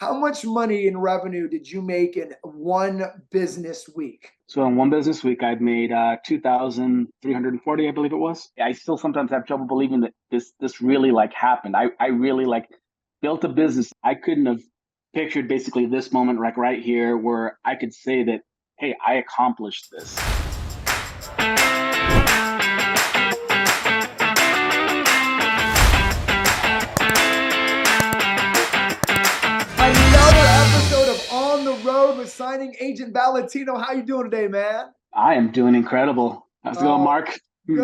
How much money in revenue did you make in one business week? So in one business week, I'd made 2,340, I believe it was. I still sometimes have trouble believing that this really like happened. I really like built a business. I couldn't have pictured basically this moment like right here where I could say that, hey, I accomplished this. Another episode of On the Road with signing agent Valentino. How you doing today, man? I am doing incredible. How's it going, Oh, Mark? good.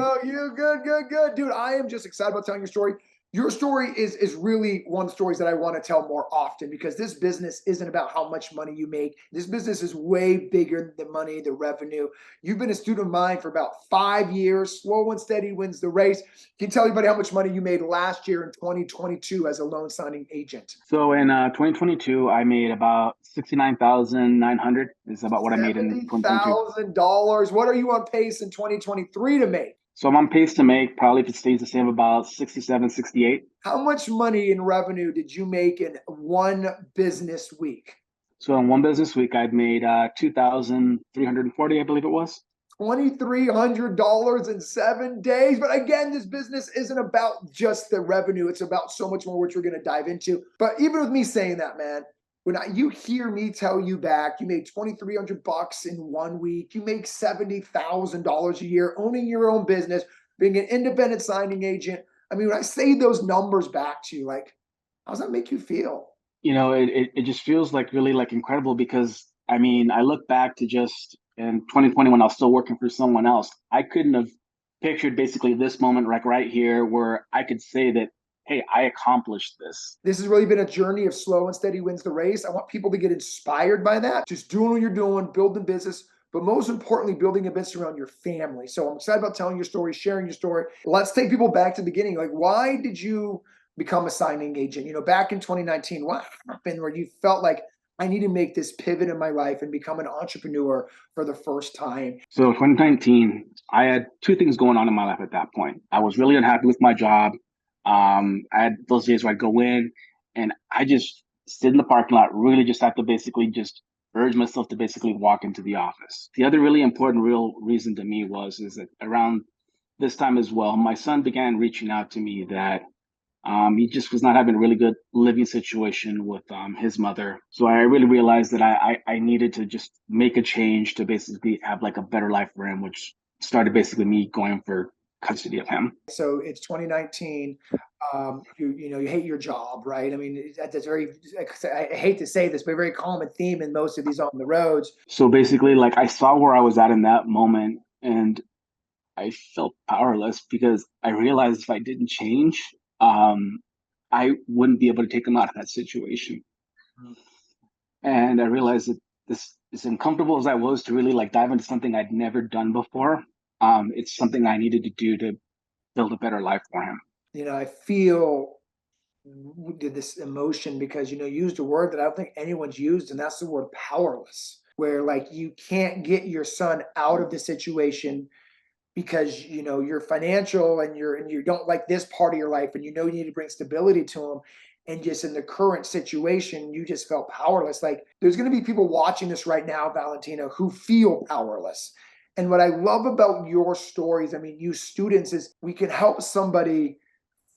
Dude, I am just excited about telling your story. Your story is really one of the stories that I want to tell more often because this business isn't about how much money you make. This business is way bigger than the money, the revenue. You've been a student of mine for about 5 years. Slow and steady wins the race. Can you tell everybody how much money you made last year in 2022 as a loan signing agent? So in 2022, I made about 69,900 is about what I made in 2022. $70,000. What are you on pace in 2023 to make? So I'm on pace to make, probably if it stays the same, about 67, 68. How much money in revenue did you make in one business week? So in one business week, I'd made 2,340, I believe it was. $2,300 in 7 days. But again, this business isn't about just the revenue. It's about so much more, which we're going to dive into. But even with me saying that, man, you hear me tell you back, you made 2,300 bucks in 1 week. You make $70,000 a year owning your own business, being an independent signing agent. I mean, when I say those numbers back to you, like, how does that make you feel? It just feels like really like incredible because I mean, I look back to just in 2020 when I was still working for someone else. I couldn't have pictured basically this moment like right here where I could say that, hey, I accomplished this. This has really been a journey of slow and steady wins the race. I want people to get inspired by that. Just doing what you're doing, building business, but most importantly, building a business around your family. So I'm excited about telling your story, sharing your story. Let's take people back to the beginning. Like, why did you become a signing agent? Back in 2019, what happened where you felt like I need to make this pivot in my life and become an entrepreneur for the first time? So 2019, I had two things going on in my life at that point. I was really unhappy with my job. I had those days where I'd go in and I just sit in the parking lot, really just have to basically just urge myself to basically walk into the office. The other really important real reason to me is that around this time as well, my son began reaching out to me that he just was not having a really good living situation with his mother. So I really realized that I needed to just make a change to basically have like a better life for him, which started basically me going for custody of him. So it's 2019. You hate your job, right? I mean, that's very. I hate to say this, but a very common theme in most of these on the roads. So basically, like I saw where I was at in that moment, and I felt powerless because I realized if I didn't change, I wouldn't be able to take him out of that situation. And I realized that this, as uncomfortable as I was to really like dive into something I'd never done before, it's something I needed to do to build a better life for him. I feel this emotion because you used a word that I don't think anyone's used, and that's the word powerless. Where like you can't get your son out of the situation because you're financial and you don't like this part of your life, and you need to bring stability to him. And just in the current situation, you just felt powerless. Like there's going to be people watching this right now, Valentino, who feel powerless. And what I love about your stories, I mean, you students, is we can help somebody,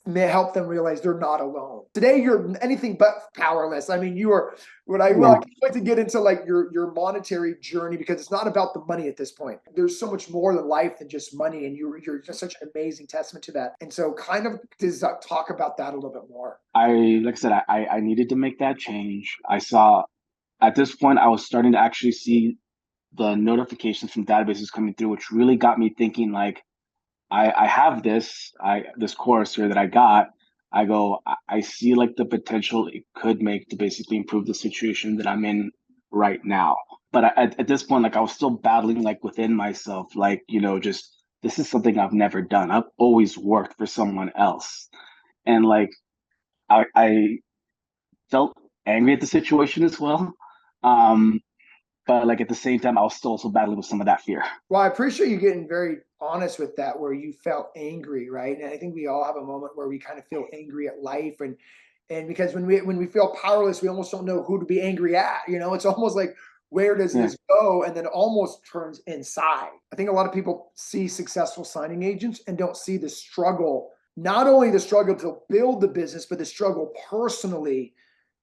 may help them realize they're not alone. Today, you're anything but powerless. I mean, you are what I Yeah. like to get into, like your monetary journey, because it's not about the money at this point. There's so much more than life than just money, and you're just such an amazing testament to that. And so, kind of talk about that a little bit more. Like I said, I needed to make that change. I saw at this point, I was starting to actually see the notifications from databases coming through, which really got me thinking like, I have this course here that I got. I see like the potential it could make to basically improve the situation that I'm in right now. But at this point, like I was still battling like within myself, like, just this is something I've never done. I've always worked for someone else. And like I felt angry at the situation as well. Um, but like at the same time, I was still also battling with some of that fear. Well, I appreciate you getting very honest with that, where you felt angry, right? And I think we all have a moment where we kind of feel angry at life, and And because when we feel powerless, we almost don't know who to be angry at. It's almost like, where does Yeah. this go? And then it almost turns inside. I think a lot of people see successful signing agents and don't see the struggle, not only the struggle to build the business, but the struggle personally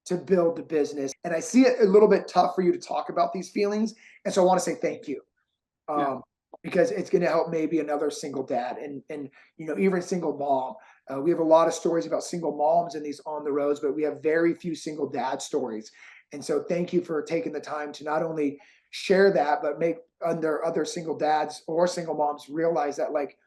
to build the business. And I see it a little bit tough for you to talk about these feelings. And so I want to say thank you, Yeah. um, because it's going to help maybe another single dad and even single mom. We have a lot of stories about single moms in these on the roads, but we have very few single dad stories. And so thank you for taking the time to not only share that, but make other single dads or single moms realize that, like,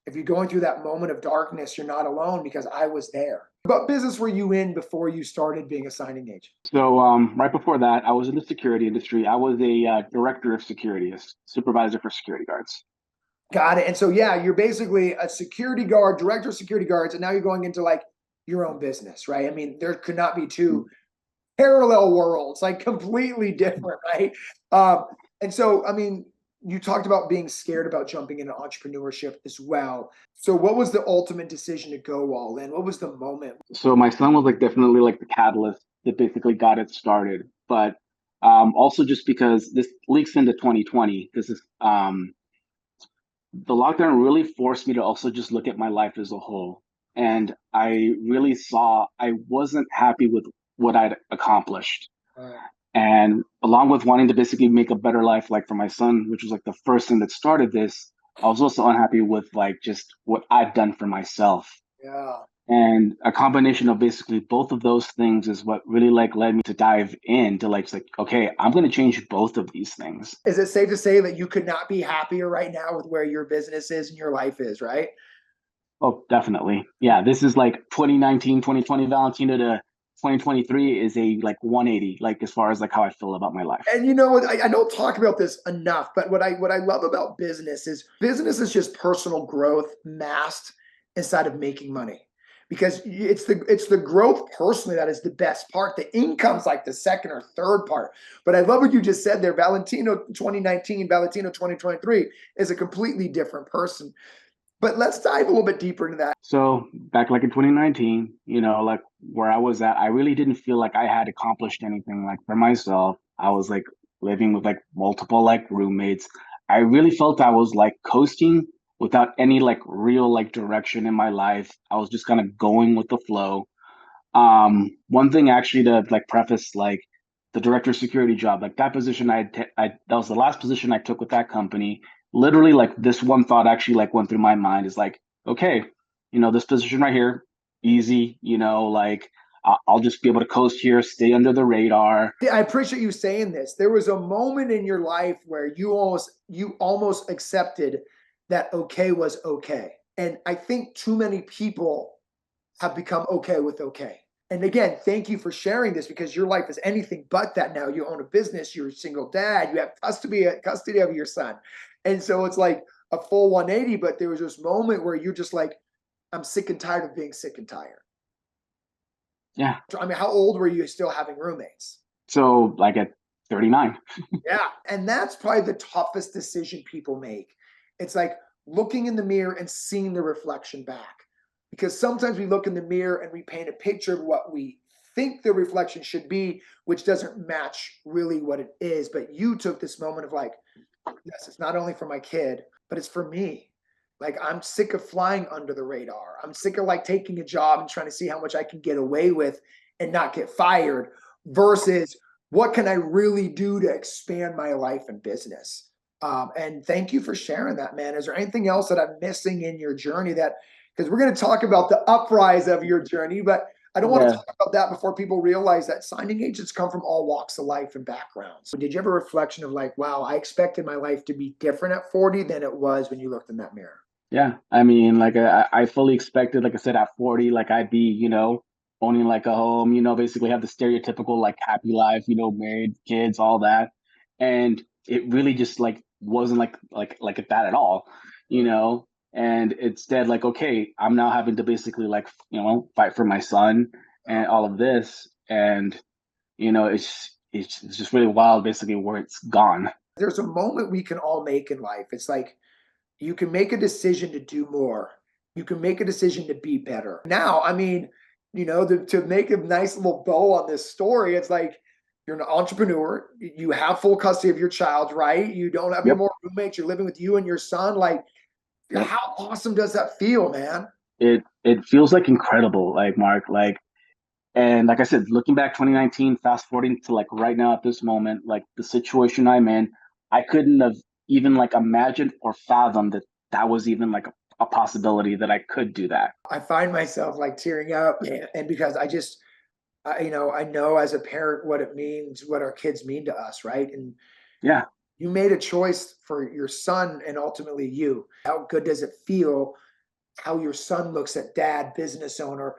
if you're going through that moment of darkness, you're not alone, because I was there. What business were you in before you started being a signing agent? So right before that, I was in the security industry. I was a director of security, a supervisor for security guards. Got it. And so, yeah, you're basically a security guard, director of security guards, and now you're going into like your own business, right? I mean, there could not be two parallel worlds, like completely different, right? And so, I mean, you talked about being scared about jumping into entrepreneurship as well. So, what was the ultimate decision to go all in? What was the moment? So my son was like definitely like the catalyst that basically got it started. But also just because this leaks into 2020, this is the lockdown really forced me to also just look at my life as a whole. And I really saw I wasn't happy with what I'd accomplished. Uh, And along with wanting to basically make a better life, like for my son, which was like the first thing that started this, I was also unhappy with like just what I've done for myself. yeah. And a combination of basically both of those things is what really like led me to dive into like, it's like, okay, I'm going to change both of these things. Is it safe to say that you could not be happier right now with where your business is and your life is, right? Oh, definitely. Yeah, this is like 2019, 2020 Valentino to 2023 is a like 180, like as far as like how I feel about my life. And you know what? I don't talk about this enough, but what I love about business is just personal growth masked inside of making money. Because it's the growth personally that is the best part. The income's like the second or third part. But I love what you just said there. Valentino 2019, Valentino 2023 is a completely different person. But let's dive a little bit deeper into that. So back like in 2019, like where I was at, I really didn't feel like I had accomplished anything like for myself. I was like living with like multiple like roommates. I really felt I was like coasting without any like real like direction in my life. I was just kind of going with the flow. One thing actually to like preface like the director of security job, like that position I that was the last position I took with that company. Literally, like this one thought actually like went through my mind is like, okay, this position right here, easy, like I'll just be able to coast here, stay under the radar. Yeah, I appreciate you saying this. There was a moment in your life where you almost accepted that okay was okay. And I think too many people have become okay with okay. And again, thank you for sharing this, because your life is anything but that now. You own a business, you're a single dad, you have custody of your son. And so it's like a full 180, but there was this moment where you're just like, I'm sick and tired of being sick and tired. Yeah. I mean, how old were you still having roommates? So like at 39. Yeah. And that's probably the toughest decision people make. It's like looking in the mirror and seeing the reflection back. Because sometimes we look in the mirror and we paint a picture of what we think the reflection should be, which doesn't match really what it is. But you took this moment of like, yes, it's not only for my kid, but it's for me. Like, I'm sick of flying under the radar. I'm sick of like taking a job and trying to see how much I can get away with and not get fired, versus what can I really do to expand my life and business. And thank you for sharing that, man. Is there anything else that I'm missing in your journey that, because we're going to talk about the uprise of your journey, but I don't want to Yeah. talk about that before people realize that signing agents come from all walks of life and backgrounds. Did you have a reflection of like, wow, I expected my life to be different at 40 than it was when you looked in that mirror? Yeah, I mean, like I fully expected, like I said, at 40, like I'd be, owning like a home, basically have the stereotypical like happy life, married, kids, all that. And it really just like wasn't like that at all, you know. And instead, like, okay, I'm now having to basically like, fight for my son and all of this. And, it's just really wild basically where it's gone. There's a moment we can all make in life. It's like, you can make a decision to do more. You can make a decision to be better. Now, I mean, to make a nice little bow on this story, it's like you're an entrepreneur, you have full custody of your child, right? You don't have any Yep. more roommates, you're living with you and your son. Like, Yep. how awesome does that feel, man? It feels like incredible, like Mark, like, and like I said, looking back 2019, fast forwarding to like right now at this moment, like the situation I'm in, I couldn't have even like imagined or fathomed that that was even like a possibility that I could do that. I find myself like tearing up, and because I know as a parent what it means, what our kids mean to us, right? And Yeah. you made a choice for your son and ultimately you. How good does it feel how your son looks at dad, business owner,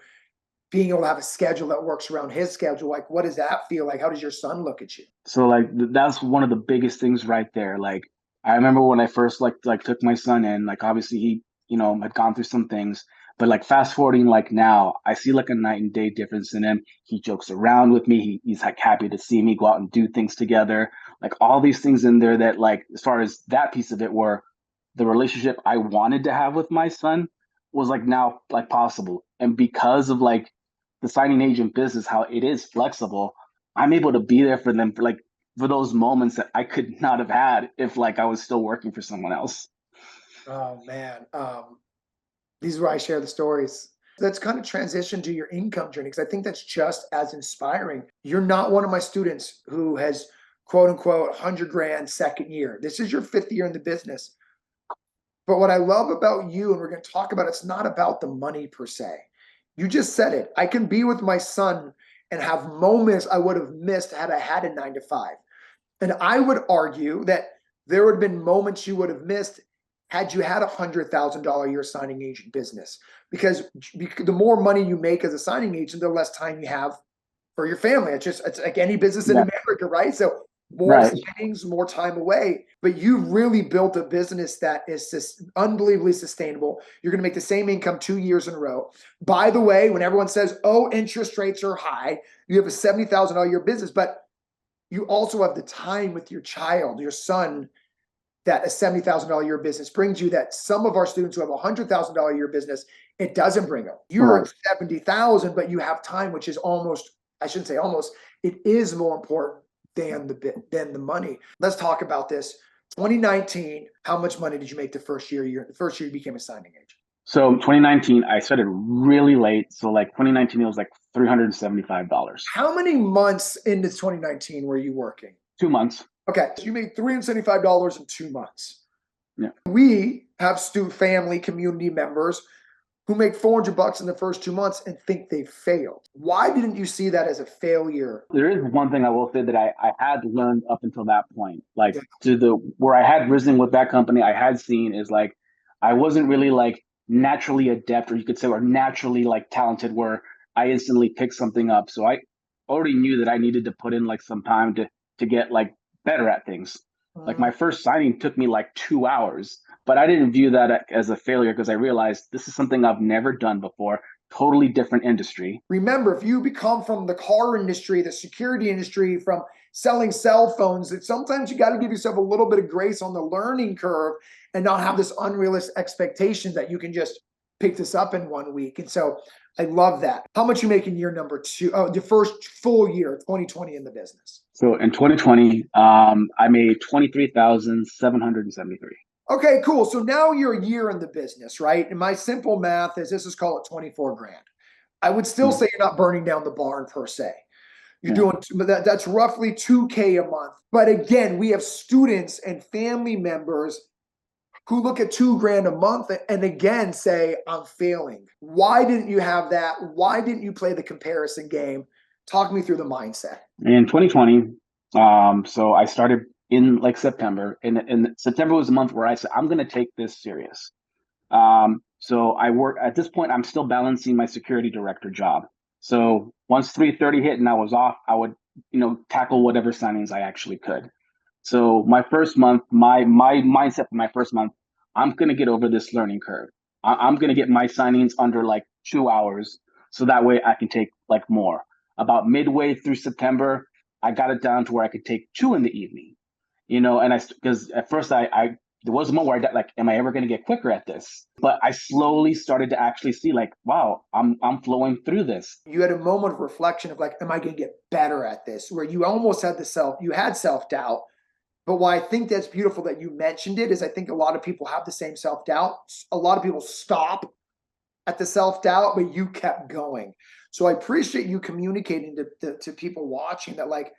being able to have a schedule that works around his schedule? Like, what does that feel like? How does your son look at you? So like that's one of the biggest things right there. Like I remember when I first like took my son in, like obviously he, had gone through some things, but like fast forwarding like now, I see like a night and day difference in him. He jokes around with me. He's like happy to see me go out and do things together. Like all these things in there that like as far as that piece of it were the relationship I wanted to have with my son was like now like possible. And because of like the signing agent business, how it is flexible, I'm able to be there for them for those moments that I could not have had if like I was still working for someone else. Oh man. These are where I share the stories. Let's kind of transition to your income journey because I think that's just as inspiring. You're not one of my students who has quote unquote 100 grand second year. This is your fifth year in the business. But what I love about you, and we're going to talk about, it's not about the money per se. You just said it. I can be with my son and have moments I would have missed had I had a 9 to 5. And I would argue that there would have been moments you would have missed had you had $100,000 a year signing agent business. Because the more money you make as a signing agent, the less time you have for your family. It's like any business in Yeah. America, right? So more Right. signings, more time away. But you really built a business that is unbelievably sustainable. You're going to make the same income 2 years in a row. By the way, when everyone says, "Oh, interest rates are high," you have a $70,000 a year business, but you also have the time with your child, your son, that a $70,000 a year business brings you that some of our students who have a $100,000 a year business, it doesn't bring them. You're Right. at 70,000, but you have time, which is almost, I shouldn't say almost, it is more important than the money. Let's talk about this. 2019, how much money did you make the first year you became a signing agent? So 2019, I started really late. So like 2019, it was like $375. How many months into 2019 were you working? 2 months. Okay, so you made $375 in 2 months. Yeah. We have family community members who make 400 bucks in the first 2 months and think they failed. Why didn't you see that as a failure? There is one thing I will say that I had learned up until that point, like Yeah. to the where I had risen with that company, I had seen is like I wasn't really like naturally adept, or you could say, or naturally like talented, where I instantly picked something up. So I already knew that I needed to put in like some time to get like better at things. Like Mm. my first signing took me like 2 hours, but I didn't view that as a failure because I realized this is something I've never done before, totally different industry. Remember, if you become from the car industry, the security industry, from selling cell phones, that sometimes you got to give yourself a little bit of grace on the learning curve and not have this unrealistic expectation that you can just pick this up in 1 week. And so I love that. How much you make in year number two? Oh, the first full year, 2020 in the business. So in 2020, I made 23,773. Okay, cool. So now you're a year in the business, right? And my simple math is this is call it 24 grand. I would still Yeah, say you're not burning down the barn per se. You're yeah. doing that's roughly 2K a month. But again, we have students and family members who look at 2 grand a month and again say, I'm failing. Why didn't you have that? Why didn't you play the comparison game? Talk me through the mindset. In 2020, so I started in like September, and September was the month where I said I'm going to take this serious. So I work at this point. I'm still balancing my security director job. So once 3:30 hit and I was off, I would tackle whatever signings I actually could. So my first month, my mindset for my first month, I'm gonna get over this learning curve. I'm gonna get my signings under like 2 hours, so that way I can take like more. About midway through September, I got it down to where I could take two in the evening. And I because at first I there was a moment where I like, am I ever going to get quicker at this? But I slowly started to actually see like, wow, I'm flowing through this. You had a moment of reflection of like, am I going to get better at this? Where you almost had you had self-doubt. But why I think that's beautiful that you mentioned it is I think a lot of people have the same self-doubt. A lot of people stop at the self-doubt, but you kept going. So I appreciate you communicating to people watching that like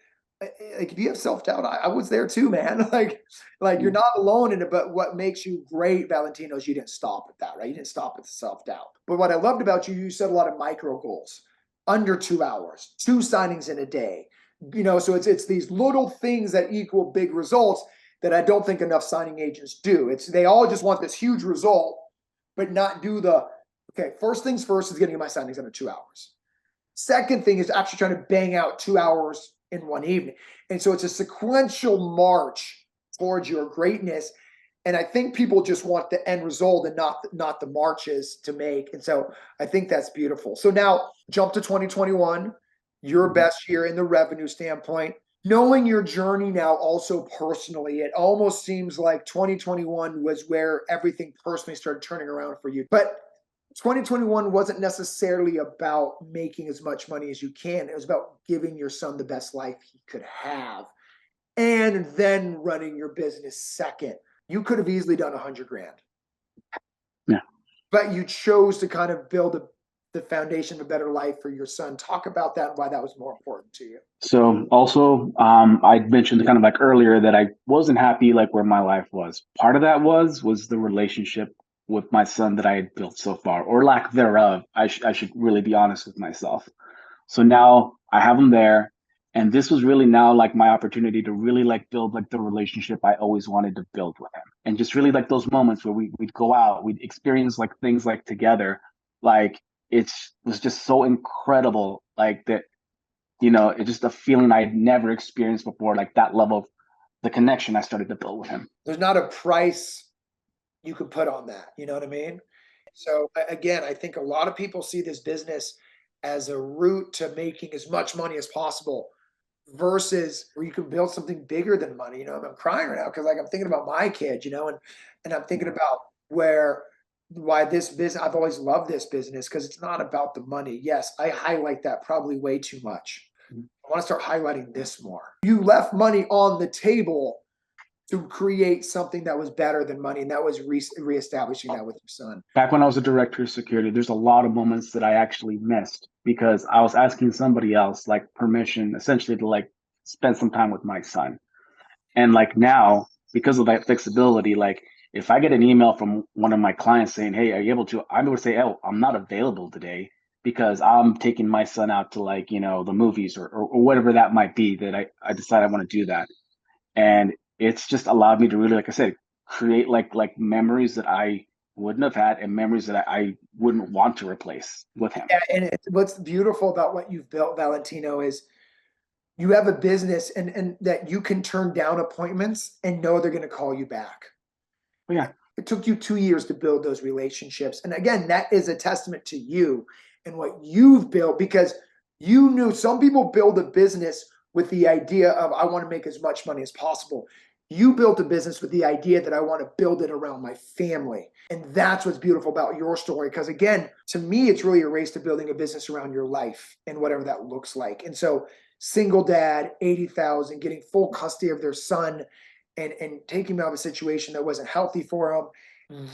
if you have self-doubt, I was there too, man. Like you're not alone in it, but what makes you great, Valentino, is you didn't stop at that, right? You didn't stop at the self-doubt. But what I loved about you, you set a lot of micro goals, under 2 hours, 2 signings in a day. So it's these little things that equal big results that I don't think enough signing agents do. They all just want this huge result, but not do the okay, first things first is getting my signings under 2 hours. Second thing is actually trying to bang out 2 hours in one evening. And so it's a sequential march towards your greatness. And I think people just want the end result and not the marches to make. And so I think that's beautiful. So now jump to 2021, your best year in the revenue standpoint. Knowing your journey now also personally, it almost seems like 2021 was where everything personally started turning around for you. But 2021 wasn't necessarily about making as much money as you can. It was about giving your son the best life he could have and then running your business second. You could have easily done 100 grand. Yeah. But you chose to kind of build the foundation of a better life for your son. Talk about that and why that was more important to you. So also, I mentioned kind of like earlier that I wasn't happy like where my life was. Part of that was the relationship with my son that I had built so far, or lack thereof. I should really be honest with myself. So now I have him there, and this was really now like my opportunity to really like build like the relationship I always wanted to build with him, and just really like those moments where we'd go out, we'd experience like things like together, like it was just so incredible, like that it's just a feeling I'd never experienced before, like that level of the connection I started to build with him. There's not a price you could put on that. You know what I mean? So again, I think a lot of people see this business as a route to making as much money as possible versus where you can build something bigger than money. I'm crying right now because like I'm thinking about my kid, and I'm thinking about why this business, I've always loved this business because it's not about the money. Yes, I highlight that probably way too much. I want to start highlighting this more. You left money on the table to create something that was better than money, and that was reestablishing that with your son. Back when I was a director of security, there's a lot of moments that I actually missed because I was asking somebody else like permission essentially to like spend some time with my son. And like now, because of that flexibility, like if I get an email from one of my clients saying, "Hey, are you able to?" I'm able to say, "Oh, I'm not available today because I'm taking my son out to like, the movies or whatever that might be that I decide I want to do that." And it's just allowed me to really, like I said, create like memories that I wouldn't have had and memories that I wouldn't want to replace with him. Yeah, and what's beautiful about what you've built, Valentino, is you have a business and that you can turn down appointments and know they're going to call you back. But yeah, It took you 2 years to build those relationships. And again, that is a testament to you and what you've built because you knew some people build a business with the idea of, I want to make as much money as possible. You built a business with the idea that I want to build it around my family. And that's what's beautiful about your story. Because again, to me, it's really a race to building a business around your life and whatever that looks like. And so, single dad, 80,000, getting full custody of their son and taking him out of a situation that wasn't healthy for him,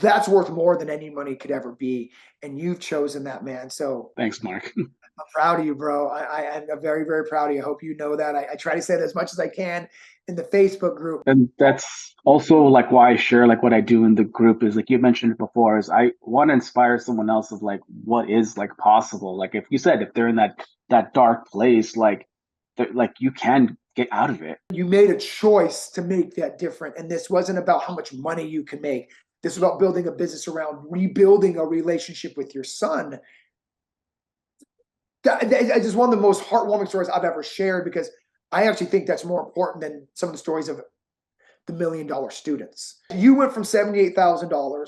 that's worth more than any money could ever be. And you've chosen that, man. So thanks, Mark. I'm proud of you, bro. I'm very, very proud of you. I hope you know that. I try to say that as much as I can in the Facebook group. And that's also like why I share like what I do in the group is like you mentioned it before is I want to inspire someone else of like what is like possible. Like if you said if they're in that dark place, like you can get out of it. You made a choice to make that different. And this wasn't about how much money you can make. This is about building a business around rebuilding a relationship with your son. It's just one of the most heartwarming stories I've ever shared because I actually think that's more important than some of the stories of the $1 million students. You went from $78,000.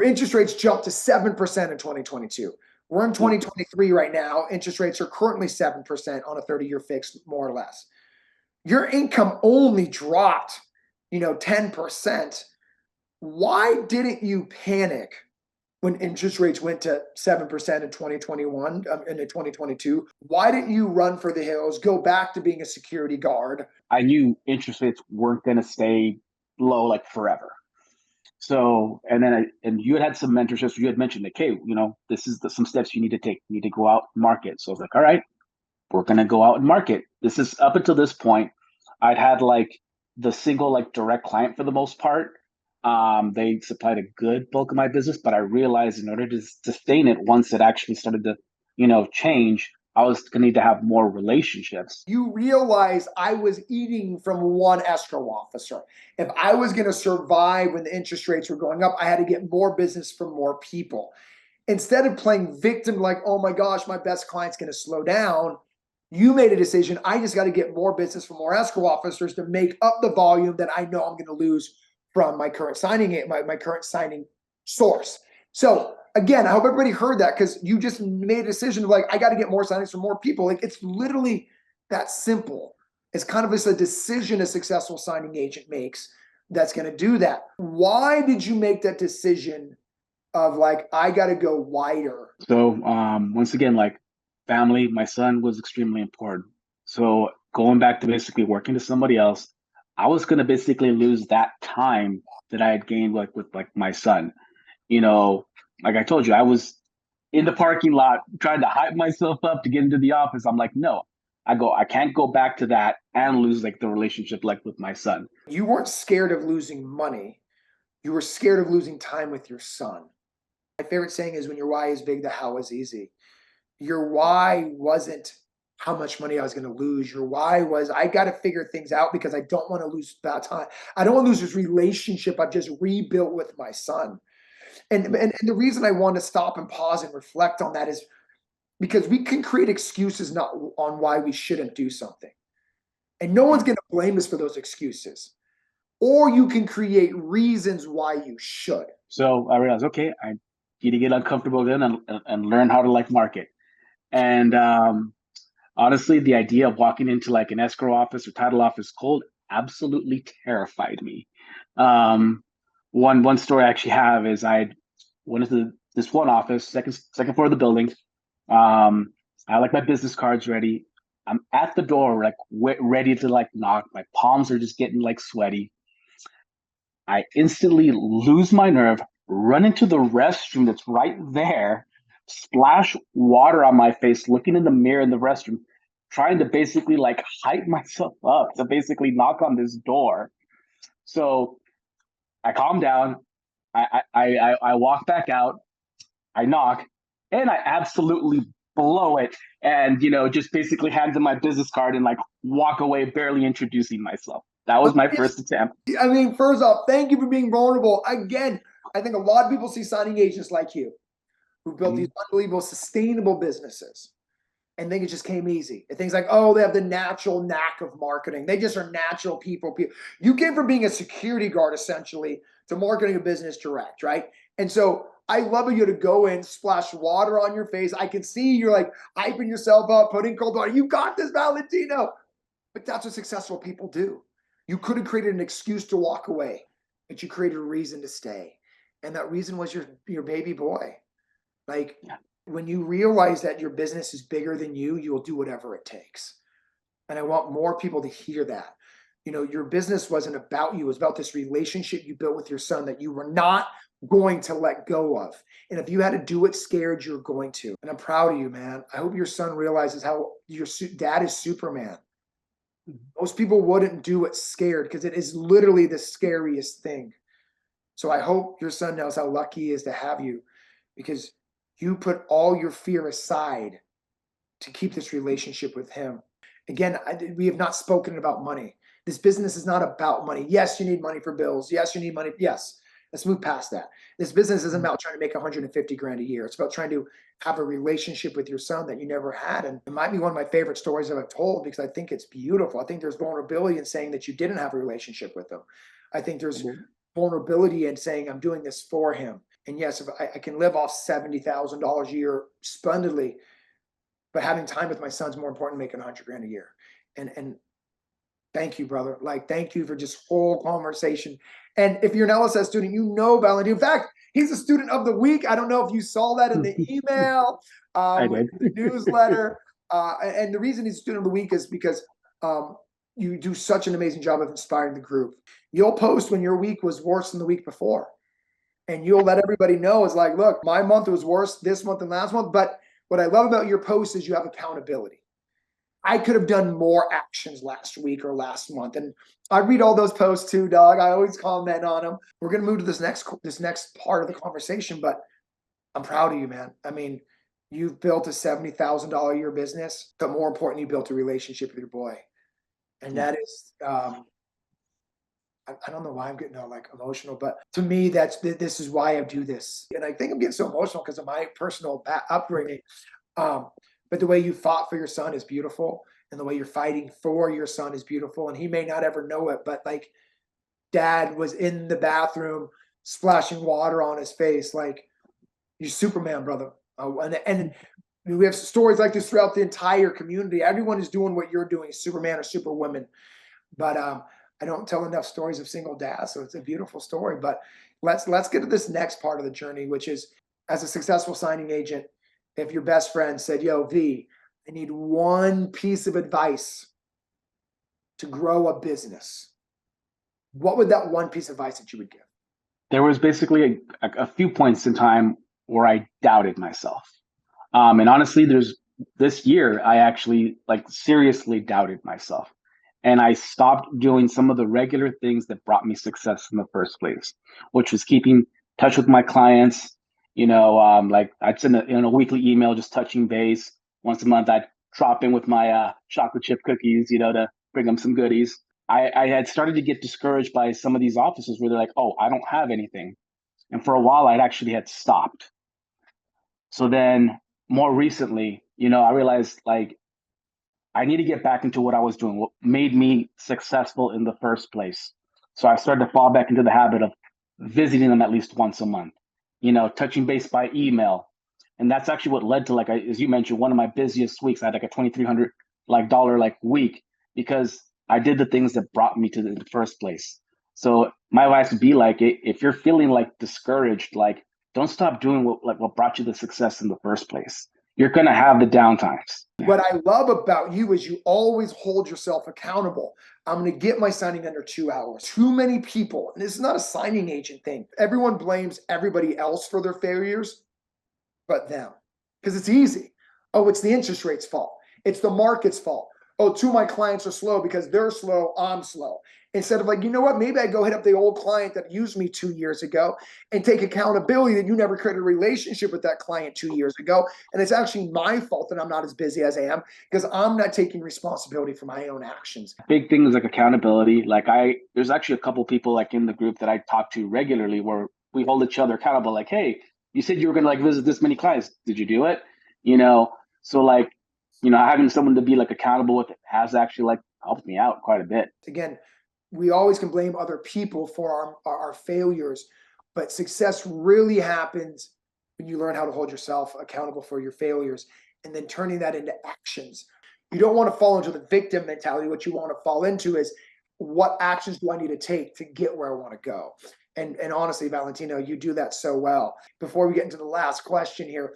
Interest rates jumped to 7% in 2022. We're in 2023 right now. Interest rates are currently 7% on a 30-year fixed, more or less. Your income only dropped 10%, why didn't you panic when interest rates went to 7% in 2021 and in 2022? Why didn't you run for the hills, go back to being a security guard? I knew interest rates weren't going to stay low like forever. So, and then and you had some mentorships. You had mentioned like, hey, this is some steps you need to take. You need to go out and market. So I was like, all right, we're gonna go out and market. This is up until this point, I'd had like the single like direct client for the most part. They supplied a good bulk of my business, but I realized in order to sustain it, once it actually started to, change, I was gonna need to have more relationships. You realize I was eating from one escrow officer. If I was going to survive when the interest rates were going up, I had to get more business from more people. Instead of playing victim, like, oh my gosh, my best client's going to slow down, you made a decision. I just got to get more business from more escrow officers to make up the volume that I know I'm going to lose from my current my current signing source. So again, I hope everybody heard that, because you just made a decision of like, I got to get more signings from more people. Like, it's literally that simple. It's kind of just a decision a successful signing agent makes that's going to do that. Why did you make that decision of like, I got to go wider? So once again, like family, my son was extremely important. So going back to basically working to somebody else, I was gonna basically lose that time that I had gained like with like my son. You know, like I told you, I was in the parking lot trying to hype myself up to get into the office. I'm like, no, I can't go back to that and lose like the relationship like with my son. You weren't scared of losing money. You were scared of losing time with your son. My favorite saying is, when your why is big, the how is easy. Your why wasn't how much money I was going to lose. Your why was, I got to figure things out because I don't want to lose that time. I don't want to lose this relationship I've just rebuilt with my son. And the reason I want to stop and pause and reflect on that is because we can create excuses not on why we shouldn't do something. And no one's going to blame us for those excuses. Or you can create reasons why you should. So I realized, okay, I need to get uncomfortable then and learn how to like market. And honestly, the idea of walking into like an escrow office or title office cold absolutely terrified me. One story I actually have is I went into this one office, second floor of the building. I had like my business cards ready. I'm at the door, like ready to like knock. My palms are just getting like sweaty. I instantly lose my nerve, run into the restroom that's right there, splash water on my face, looking in the mirror in the restroom, trying to basically like hype myself up to basically knock on this door. So I calm down. I walk back out. I knock, and I absolutely blow it, and just basically hand them my business card and like walk away, barely introducing myself. That was my first attempt. I mean, first off, thank you for being vulnerable. Again, I think a lot of people see signing agents like you who built these unbelievable, sustainable businesses and think it just came easy. And things like, oh, they have the natural knack of marketing. They just are natural people. You came from being a security guard essentially to marketing a business direct, right? And so I love you to go in, splash water on your face. I can see you're like hyping yourself up, putting cold water. You got this, Valentino. But that's what successful people do. You could have created an excuse to walk away, but you created a reason to stay. And that reason was your baby boy. Like, when you realize that your business is bigger than you will do whatever it takes. And I want more people to hear that. Your business wasn't about you. It was about this relationship you built with your son that you were not going to let go of. And if you had to do it scared, you're going to. And I'm proud of you, man. I hope your son realizes how your dad is Superman. Most people wouldn't do it scared because it is literally the scariest thing. So I hope your son knows how lucky he is to have you, because you put all your fear aside to keep this relationship with him. Again, we have not spoken about money. This business is not about money. Yes, you need money for bills. Yes, you need money. Yes, let's move past that. This business isn't about trying to make 150 grand a year. It's about trying to have a relationship with your son that you never had. And it might be one of my favorite stories that I've told because I think it's beautiful. I think there's vulnerability in saying that you didn't have a relationship with him. I think there's vulnerability in saying, I'm doing this for him. And yes, if I can live off $70,000 a year splendidly, but having time with my son's more important than making 100 grand a year. And Thank you, brother. Like, thank you for just whole conversation. And if you're an LSS student, you know Valentino. In fact, he's a student of the week. I don't know if you saw that in the email, I did. the newsletter. And the reason he's a student of the week is because um, you do such an amazing job of inspiring the group. You'll post when your week was worse than the week before, and you'll let everybody know it's like, look, my month was worse this month than last month. But what I love about your post is you have accountability. I could have done more actions last week or last month. And I read all those posts too, dog. I always comment on them. We're gonna move to this next part of the conversation, but I'm proud of you, man. I mean, you've built a $70,000 a year business, but more important, you built a relationship with your boy. And Yeah. that is I don't know why I'm getting all like emotional, but to me, this is why I do this. And I think I'm getting so emotional because of my personal upbringing. Um, but the way you fought for your son is beautiful, and the way you're fighting for your son is beautiful. And he may not ever know it, but like dad was in the bathroom splashing water on his face, like you're Superman, brother. And we have stories like this throughout the entire community. Everyone is doing what you're doing, Superman or Superwoman. But I don't tell enough stories of single dads, so it's a beautiful story. But let's get to this next part of the journey, which is as a successful signing agent, if your best friend said, "Yo, V, I need one piece of advice to grow a business," what would that one piece of advice that you would give? There was basically a few points in time where I doubted myself. And honestly, there's this year I actually like seriously doubted myself. And I stopped doing some of the regular things that brought me success in the first place, which was keeping touch with my clients. Like I'd send a weekly email, just touching base. Once a month, I'd drop in with my chocolate chip cookies, to bring them some goodies. I had started to get discouraged by some of these offices where they're like, "Oh, I don't have anything," and for a while, I'd actually had stopped. So then, more recently, I realized like I need to get back into what I was doing, what made me successful in the first place. So I started to fall back into the habit of visiting them at least once a month, touching base by email. And that's actually what led to, like, as you mentioned, one of my busiest weeks. I had like a $2,300 like dollar like week because I did the things that brought me to the first place. So my advice would be like, if you're feeling like discouraged, like don't stop doing what brought you the success in the first place. You're gonna have the downtimes. What I love about you is you always hold yourself accountable. I'm going to get my signing under 2 hours. Too many people, and this is not a signing agent thing. Everyone blames everybody else for their failures but them. Because it's easy. Oh, it's the interest rate's fault. It's the market's fault. Oh, two of my clients are slow because they're slow, I'm slow. Instead of like, you know what, maybe I go hit up the old client that used me 2 years ago and take accountability that you never created a relationship with that client 2 years ago. And it's actually my fault that I'm not as busy as I am because I'm not taking responsibility for my own actions. Big things like accountability. There's actually a couple people like in the group that I talk to regularly where we hold each other accountable. Like, hey, you said you were going to like visit this many clients. Did you do it? So like, having someone to be like accountable with it has actually like helped me out quite a bit. Again, we always can blame other people for our failures, but success really happens when you learn how to hold yourself accountable for your failures and then turning that into actions. You don't want to fall into the victim mentality. What you want to fall into is what actions do I need to take to get where I want to go? And honestly, Valentino, you do that so well. Before we get into the last question here,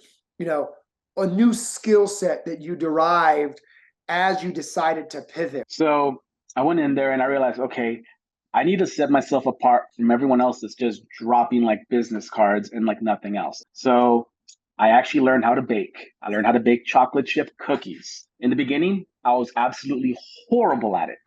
a new skill set that you derived as you decided to pivot. So I went in there and I realized, okay, I need to set myself apart from everyone else that's just dropping like business cards and like nothing else. So I actually learned how to bake. I learned how to bake chocolate chip cookies. In the beginning, I was absolutely horrible at it.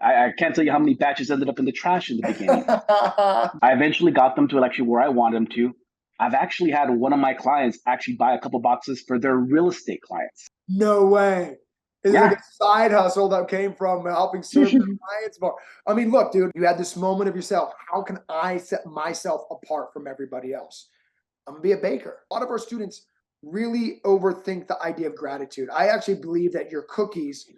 I can't tell you how many batches ended up in the trash in the beginning. I eventually got them to actually where I want them to. I've actually had one of my clients actually buy a couple boxes for their real estate clients. No way. It's like a Yeah. side hustle that came from helping serve their clients more. I mean, look, dude, you had this moment of yourself. How can I set myself apart from everybody else? I'm gonna be a baker. A lot of our students really overthink the idea of gratitude. I actually believe that your cookies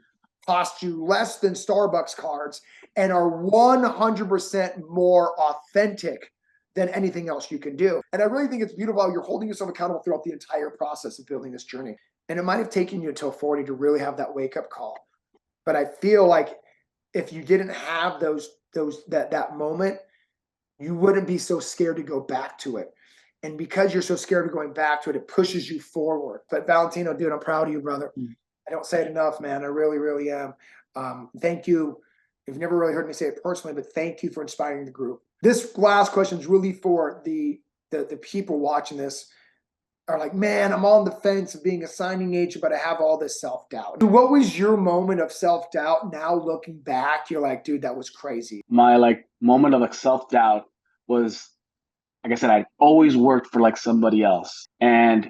cost you less than Starbucks cards and are 100% more authentic than anything else you can do. And I really think it's beautiful how you're holding yourself accountable throughout the entire process of building this journey. And it might have taken you until 40 to really have that wake up call. But I feel like if you didn't have that moment, you wouldn't be so scared to go back to it. And because you're so scared of going back to it, it pushes you forward. But Valentino, dude, I'm proud of you, brother. I don't say it enough, man. I really, really am. Thank you. You've never really heard me say it personally, but thank you for inspiring the group. This last question is really for the people watching this are like, man, I'm on the fence of being a signing agent, but I have all this self-doubt. What was your moment of self-doubt? Now looking back, you're like, dude, that was crazy. My like moment of like self-doubt was, like I said, I always worked for like somebody else. And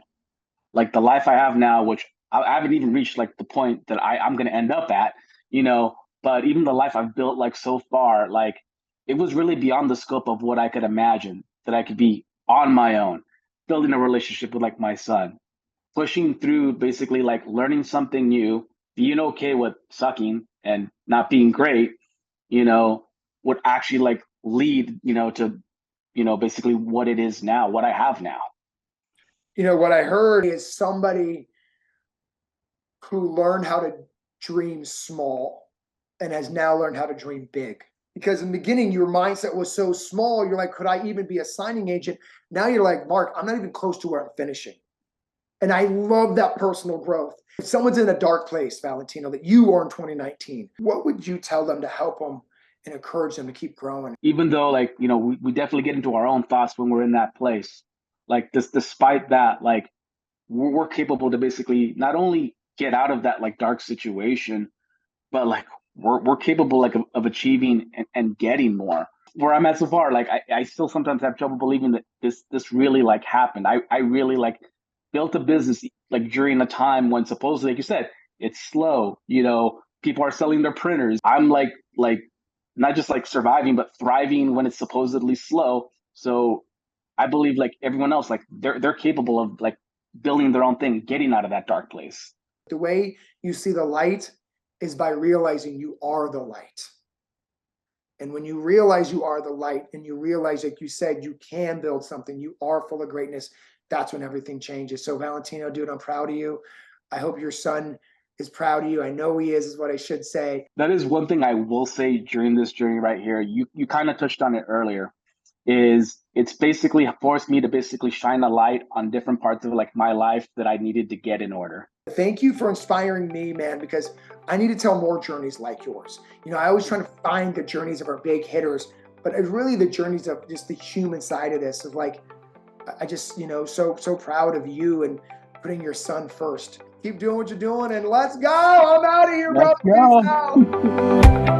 like the life I have now, which I haven't even reached like the point that I'm gonna end up at, you know, but even the life I've built like so far, like it was really beyond the scope of what I could imagine that I could be on my own, building a relationship with like my son, pushing through basically like learning something new, being okay with sucking and not being great, you know, would actually like lead, to, basically what it is now, what I have now. What I heard is somebody who learned how to dream small and has now learned how to dream big. Because in the beginning, your mindset was so small, you're like, could I even be a signing agent? Now you're like, Mark, I'm not even close to where I'm finishing. And I love that personal growth. If someone's in a dark place, Valentino, that you are in 2019, what would you tell them to help them and encourage them to keep growing? Even though like, we definitely get into our own thoughts when we're in that place. Like this, despite that, like we're capable to basically not only get out of that like dark situation, but like we're capable like of achieving and getting more. Where I'm at so far, like I still sometimes have trouble believing that this really like happened. I really like built a business like during a time when supposedly, like you said, it's slow. People are selling their printers. I'm like not just like surviving, but thriving when it's supposedly slow. So I believe like everyone else, like they're capable of like building their own thing, getting out of that dark place. The way you see the light is by realizing you are the light. And when you realize you are the light and you realize, like you said, you can build something, you are full of greatness, that's when everything changes. So, Valentino, dude, I'm proud of you. I hope your son is proud of you. I know he is what I should say. That is one thing I will say during this journey right here. You kind of touched on it earlier. Is it's basically forced me to basically shine a light on different parts of like my life that I needed to get in order. Thank you for inspiring me, man, because I need to tell more journeys like yours. I always try to find the journeys of our big hitters, but it's really the journeys of just the human side of this. Of like, I just, so proud of you and putting your son first. Keep doing what you're doing, and let's go. I'm out of here, bro. Let's Peace go. out.